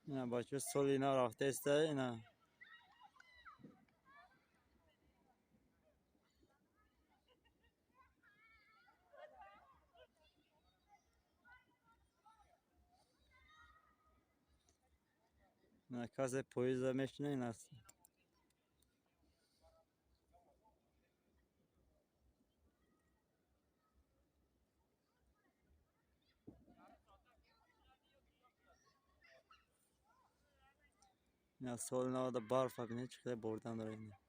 اینا بچه سول اینا رفته است اینا. اینا کسی پویز میشنه این است. اینا سول اینا در برف ببینید چقدر بردن داره اینا.